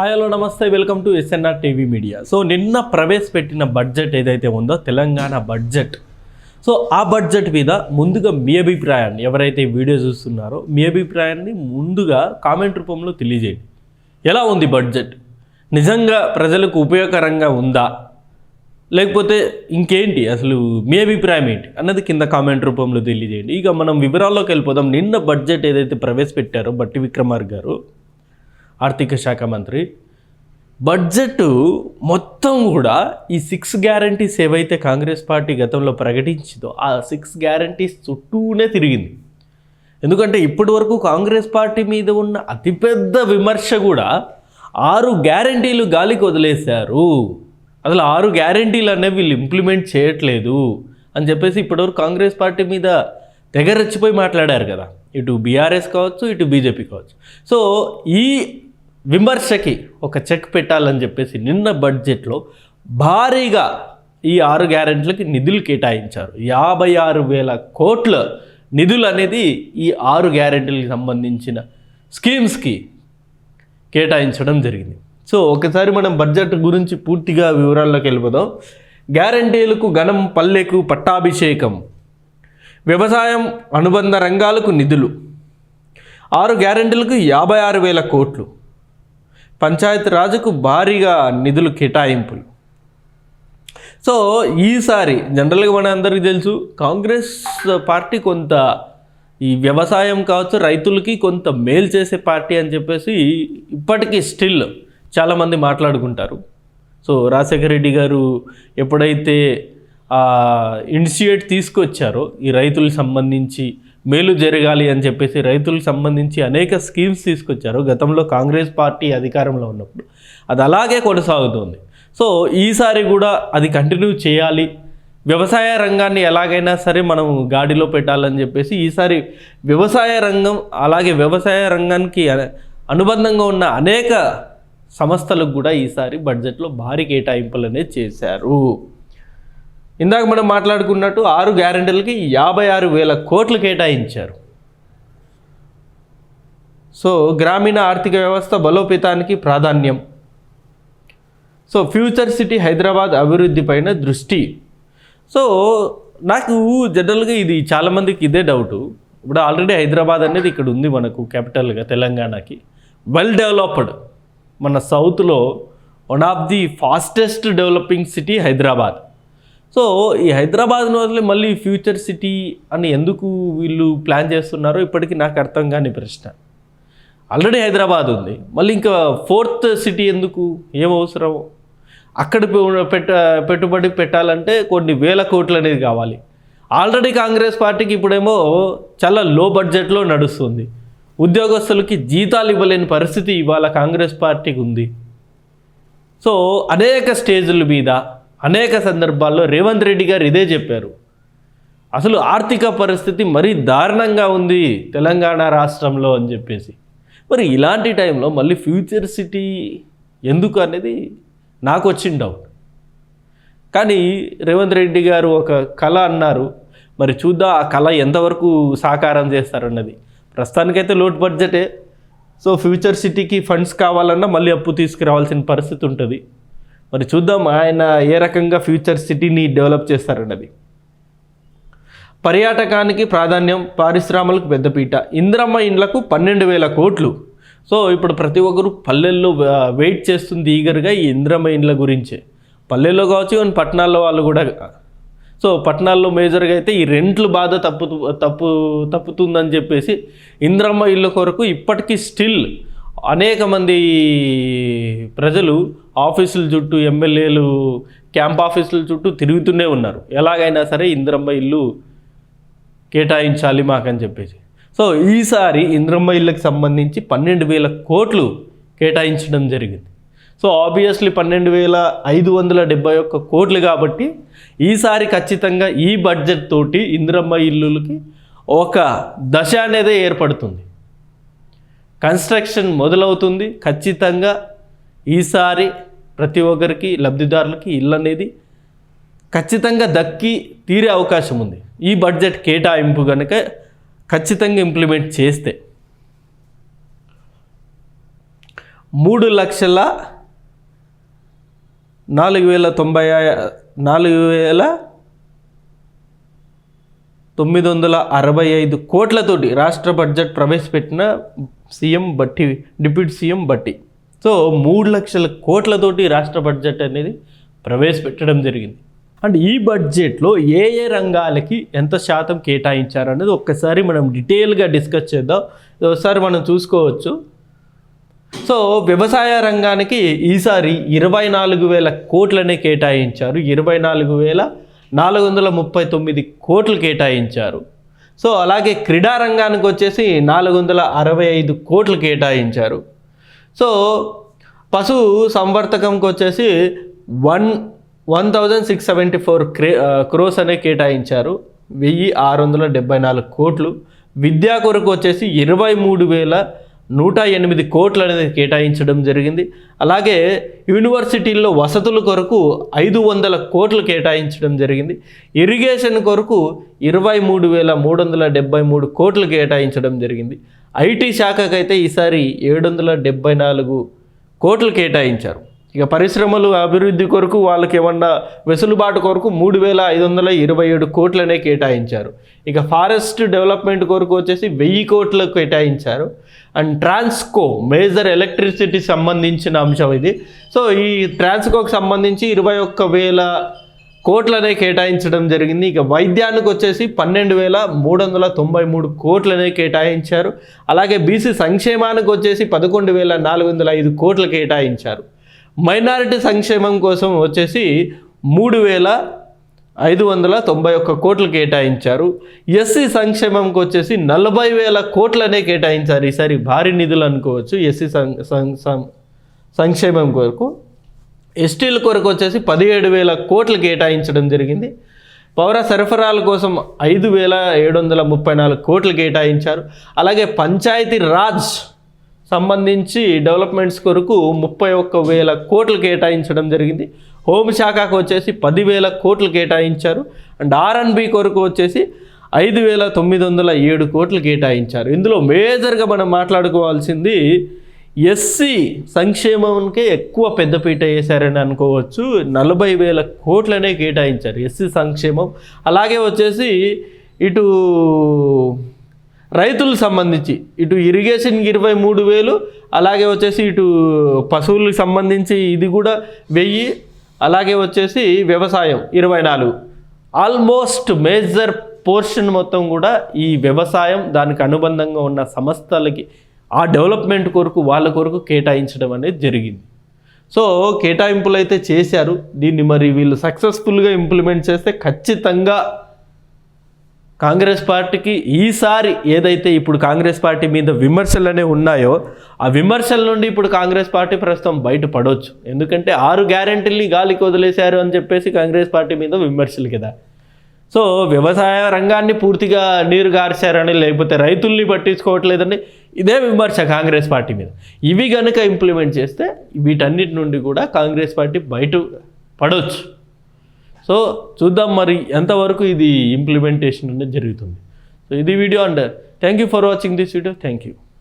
Hi hello నమస్తే welcome to SNR TV media. So నిన్న ప్రవేశపెట్టిన బడ్జెట్ ఏదైతే ఉందో తెలంగాణ బడ్జెట్, సో ఆ బడ్జెట్ మీద ముందుగా మీ అభిప్రాయాన్ని, ఎవరైతే వీడియో చూస్తున్నారో మీ అభిప్రాయాన్ని ముందుగా కామెంట్ రూపంలో తెలియజేయండి. ఎలా ఉంది బడ్జెట్? నిజంగా ప్రజలకు ఉపయోగకరంగా ఉందా, లేకపోతే ఇంకేంటి, అసలు మీ అభిప్రాయం ఏంటి అన్నది కింద కామెంట్ రూపంలో తెలియజేయండి. ఇక మనం వివరాల్లోకి వెళ్ళిపోదాం. నిన్న బడ్జెట్ ఏదైతే ప్రవేశపెట్టారో బట్టి విక్రమార్క గారు, ఆర్థిక శాఖ మంత్రి, బడ్జెట్ మొత్తం కూడా ఈ 6 గ్యారంటీస్ ఏవైతే కాంగ్రెస్ పార్టీ గతంలో ప్రకటించిందో ఆ 6 గ్యారంటీస్ చుట్టూనే తిరిగింది. ఎందుకంటే ఇప్పటి వరకు కాంగ్రెస్ పార్టీ మీద ఉన్న అతిపెద్ద విమర్శ కూడా 6 గ్యారంటీలు గాలికి వదిలేశారు, అసలు 6 గ్యారంటీలు అనేవి వీళ్ళు ఇంప్లిమెంట్ చేయట్లేదు అని చెప్పేసి ఇప్పటివరకు కాంగ్రెస్ పార్టీ మీద తెగరెచ్చిపోయి మాట్లాడారు కదా, ఇటు బీఆర్ఎస్ కావచ్చు, ఇటు బీజేపీ కావచ్చు. సో ఈ విమర్శకి ఒక చెక్ పెట్టాలని చెప్పేసి నిన్న బడ్జెట్లో భారీగా ఈ 6 గ్యారెంటీలకి నిధులు కేటాయించారు. 56,000 కోట్ల నిధులు అనేది ఈ 6 గ్యారెంటీలకు సంబంధించిన స్కీమ్స్కి కేటాయించడం జరిగింది. సో ఒకసారి మనం బడ్జెట్ గురించి పూర్తిగా వివరాల్లోకి వెళ్ళిపోదాం. గ్యారంటీలకు ఘనం, పల్లెకు పట్టాభిషేకం, వ్యవసాయం అనుబంధ రంగాలకు నిధులు, 6 గ్యారంటీలకు 56,000 కోట్లు, పంచాయతీ రాజుకు భారీగా నిధులు కేటాయింపులు. సో ఈసారి జనరల్గా మన అందరికీ తెలుసు, కాంగ్రెస్ పార్టీ కొంత ఈ వ్యవసాయం కావచ్చు, రైతులకి కొంత మేలు చేసే పార్టీ అని చెప్పేసి ఇప్పటికీ స్టిల్ చాలామంది మాట్లాడుకుంటారు. సో రాజశేఖర రెడ్డి గారు ఎప్పుడైతే ఇనిషియేట్ తీసుకొచ్చారో ఈ రైతులకు సంబంధించి మేలు జరగాలి అని చెప్పేసి రైతులకు సంబంధించి అనేక స్కీమ్స్ తీసుకొచ్చారు గతంలో కాంగ్రెస్ పార్టీ అధికారంలో ఉన్నప్పుడు, అది అలాగే కొనసాగుతుంది. సో ఈసారి కూడా అది కంటిన్యూ చేయాలి, వ్యవసాయ రంగాన్ని ఎలాగైనా సరే మనం గాడిలో పెట్టాలని చెప్పేసి ఈసారి వ్యవసాయ రంగం, అలాగే వ్యవసాయ రంగానికి అనుబంధంగా ఉన్న అనేక సంస్థలకు కూడా ఈసారి బడ్జెట్లో భారీ కేటాయింపులు అనేది చేశారు. ఇందాక మనం మాట్లాడుకున్నట్టు 6 గ్యారెంటీలకి 56,000 కోట్లు కేటాయించారు. సో గ్రామీణ ఆర్థిక వ్యవస్థ బలోపేతానికి ప్రాధాన్యం. సో ఫ్యూచర్ సిటీ హైదరాబాద్ అభివృద్ధి పైన దృష్టి. సో నాకు జనరల్గా ఇది చాలామందికి ఇదే డౌటు. ఇప్పుడు ఆల్రెడీ హైదరాబాద్ అనేది ఇక్కడ ఉంది మనకు క్యాపిటల్గా తెలంగాణకి, వెల్ డెవలప్డ్, మన సౌత్లో one of the fastest developing city Hyderabad. So ఈ హైదరాబాద్ను వదిలి మళ్ళీ ఫ్యూచర్ సిటీ అని ఎందుకు వీళ్ళు ప్లాన్ చేస్తున్నారో ఇప్పటికీ నాకు అర్థం కాని ప్రశ్న. ఆల్రెడీ హైదరాబాద్ ఉంది, మళ్ళీ ఇంకా 4th సిటీ ఎందుకు, ఏం అవసరం? అక్కడ పెట్టుబడి పెట్టాలంటే కొన్ని వేల కోట్లు అనేది కావాలి. ఆల్రెడీ కాంగ్రెస్ పార్టీకి ఇప్పుడేమో చాలా లో బడ్జెట్లో నడుస్తుంది, ఉద్యోగస్తులకి జీతాలు ఇవ్వలేని పరిస్థితి ఇవాళ కాంగ్రెస్ పార్టీకి ఉంది. సో అనేక స్టేజ్ల మీద అనేక సందర్భాల్లో రేవంత్ రెడ్డి గారు ఇదే చెప్పారు, అసలు ఆర్థిక పరిస్థితి మరీ దారుణంగా ఉంది తెలంగాణ రాష్ట్రంలో అని చెప్పేసి. మరి ఇలాంటి టైంలో మళ్ళీ ఫ్యూచర్ సిటీ ఎందుకు అనేది నాకు వచ్చిన డౌట్. కానీ రేవంత్ రెడ్డి గారు ఒక కళ అన్నారు, మరి చూద్దాం ఆ కళ ఎంతవరకు సాకారం చేస్తారన్నది. ప్రస్తుతానికైతే లోటు బడ్జెటే. సో ఫ్యూచర్ సిటీకి ఫండ్స్ కావాలన్నా మళ్ళీ అప్పు తీసుకురావాల్సిన పరిస్థితి ఉంటుంది. మరి చూద్దాం ఆయన ఏ రకంగా ఫ్యూచర్ సిటీని డెవలప్ చేస్తారన్నది. పర్యాటకానికి ప్రాధాన్యం, పారిశ్రామికలకు పెద్దపీట, ఇందిరమ్మ ఇండ్లకు 12,000 కోట్లు. సో ఇప్పుడు ప్రతి ఒక్కరు పల్లెల్లో వెయిట్ చేస్తుంది ఈగర్గా ఈ ఇందిరమ్మ ఇండ్ల గురించే. పల్లెల్లో కావచ్చు, అండ్ పట్టణాల్లో వాళ్ళు కూడా. సో పట్టణాల్లో మేజర్గా అయితే ఈ రెంట్లు బాధ తప్పుతుందని చెప్పేసి ఇందిరమ్మ ఇళ్ళ కొరకు ఇప్పటికీ స్టిల్ అనేక మంది ప్రజలు ఆఫీసుల చుట్టూ, ఎమ్మెల్యేలు క్యాంప్ ఆఫీసుల చుట్టూ తిరుగుతూనే ఉన్నారు, ఎలాగైనా సరే ఇందిరమ్మ ఇల్లు కేటాయించాలి మాకని చెప్పేసి. సో ఈసారి ఇందిరమ్మ ఇళ్ళకి సంబంధించి 12,000 కోట్లు కేటాయించడం జరిగింది. సో ఆబ్వియస్లీ 12,571 కోట్లు కాబట్టి ఈసారి ఖచ్చితంగా ఈ బడ్జెట్ తోటి ఇందిరమ్మ ఇల్లులకి ఒక దశ అనేది ఏర్పడుతుంది, కన్స్ట్రక్షన్ మొదలవుతుంది. ఖచ్చితంగా ఈసారి ప్రతి ఒక్కరికి, లబ్ధిదారులకి ఇల్లు అనేది ఖచ్చితంగా దక్కి తీరే అవకాశం ఉంది ఈ బడ్జెట్ కేటాయింపు కనుక ఖచ్చితంగా ఇంప్లిమెంట్ చేస్తే. 3,04,965 కోట్లతోటి రాష్ట్ర బడ్జెట్ ప్రవేశపెట్టిన డిప్యూటీ సీఎం భట్టి. సో 3 లక్షల కోట్లతోటి రాష్ట్ర బడ్జెట్ అనేది ప్రవేశపెట్టడం జరిగింది. అండ్ ఈ బడ్జెట్లో ఏ రంగాలకి ఎంత శాతం కేటాయించారనేది ఒక్కసారి మనం డీటెయిల్గా డిస్కస్ చేద్దాం. ఒకసారి మనం చూసుకోవచ్చు. సో వ్యవసాయ రంగానికి ఈసారి 24,000 కోట్లనే కేటాయించారు. 24,439 కోట్లు కేటాయించారు. సో అలాగే క్రీడా రంగానికి వచ్చేసి 465 కోట్లు కేటాయించారు. సో పశు సంవర్ధకంకి వచ్చేసి 1,674 క్రోస్ అనే కేటాయించారు. 1,674 కోట్లు. విద్యా కొరకు వచ్చేసి 23,108 కోట్లు అనేది కేటాయించడం జరిగింది. అలాగే యూనివర్సిటీల్లో వసతుల కొరకు 500 కోట్లు కేటాయించడం జరిగింది. ఇరిగేషన్ కొరకు 23,373 కోట్లు కేటాయించడం జరిగింది. ఐటీ శాఖకైతే ఈసారి 774 కోట్లు కేటాయించారు. ఇక పరిశ్రమలు అభివృద్ధి కొరకు వాళ్ళకి ఏమన్నా వెసులుబాటు కొరకు 3,527 కోట్లనే కేటాయించారు. ఇక ఫారెస్ట్ డెవలప్మెంట్ కొరకు వచ్చేసి 1000 కోట్లు కేటాయించారు. అండ్ ట్రాన్స్కో మేజర్ ఎలక్ట్రిసిటీ సంబంధించిన అంశం ఇది. సో ఈ ట్రాన్స్కోకి సంబంధించి 21,000 కోట్లనే కేటాయించడం జరిగింది. ఇక వైద్యానికి వచ్చేసి 12,393 కోట్లనే కేటాయించారు. అలాగే బీసీ సంక్షేమానికి వచ్చేసి 11,405 కోట్లు కేటాయించారు. మైనారిటీ సంక్షేమం కోసం వచ్చేసి 3,591 కోట్లు కేటాయించారు. ఎస్సీ సంక్షేమంకి వచ్చేసి 40,000 కోట్లనే కేటాయించారు. ఈసారి భారీ నిధులు అనుకోవచ్చు ఎస్సీ సంక్షేమం కొరకు. ఎస్టీల కొరకు వచ్చేసి 17,000 కోట్లు కేటాయించడం జరిగింది. పౌర సరఫరాల కోసం 5,734 కోట్లు కేటాయించారు. అలాగే పంచాయతీ రాజ్ సంబంధించి డెవలప్మెంట్స్ కొరకు 31,000 కోట్లు కేటాయించడం జరిగింది. హోంశాఖకు వచ్చేసి 10,000 కోట్లు కేటాయించారు. అండ్ R&B కొరకు వచ్చేసి 5,907 కోట్లు కేటాయించారు. ఇందులో మేజర్గా మనం మాట్లాడుకోవాల్సింది ఎస్సీ సంక్షేమంకే ఎక్కువ పెద్దపీట వేశారని అనుకోవచ్చు. 40,000 కోట్లనే కేటాయించారు ఎస్సీ సంక్షేమం. అలాగే వచ్చేసి ఇటు రైతులకు సంబంధించి ఇటు ఇరిగేషన్కి 23,000, అలాగే వచ్చేసి ఇటు పశువులకు సంబంధించి ఇది కూడా 1,000, అలాగే వచ్చేసి వ్యవసాయం 24. ఆల్మోస్ట్ మేజర్ పోర్షన్ మొత్తం కూడా ఈ వ్యవసాయం దానికి అనుబంధంగా ఉన్న సంస్థలకి ఆ డెవలప్మెంట్ కొరకు వాళ్ళ కొరకు కేటాయించడం అనేది జరిగింది. సో కేటాయింపులు అయితే చేశారు. దీన్ని మరి వీళ్ళు సక్సెస్ఫుల్గా ఇంప్లిమెంట్ చేస్తే ఖచ్చితంగా కాంగ్రెస్ పార్టీకి ఈసారి ఏదైతే ఇప్పుడు కాంగ్రెస్ పార్టీ మీద విమర్శలు అనేవి ఉన్నాయో ఆ విమర్శల నుండి ఇప్పుడు కాంగ్రెస్ పార్టీ ప్రస్తుతం బయటపడవచ్చు. ఎందుకంటే 6 గ్యారెంటీల్ని గాలికి వదిలేశారు అని చెప్పేసి కాంగ్రెస్ పార్టీ మీద విమర్శలు కదా. సో వ్యవసాయ రంగాన్ని పూర్తిగా నీరు గార్చారని, లేకపోతే రైతుల్ని పట్టించుకోవట్లేదని ఇదే విమర్శ కాంగ్రెస్ పార్టీ మీద. ఇవి కనుక ఇంప్లిమెంట్ చేస్తే వీటన్నిటి నుండి కూడా కాంగ్రెస్ పార్టీ బయట పడవచ్చు. సో చూద్దాం మరి ఎంతవరకు ఇది ఇంప్లిమెంటేషన్ అనేది జరుగుతుంది. సో ఇది video and thank you for watching this video. Thank you.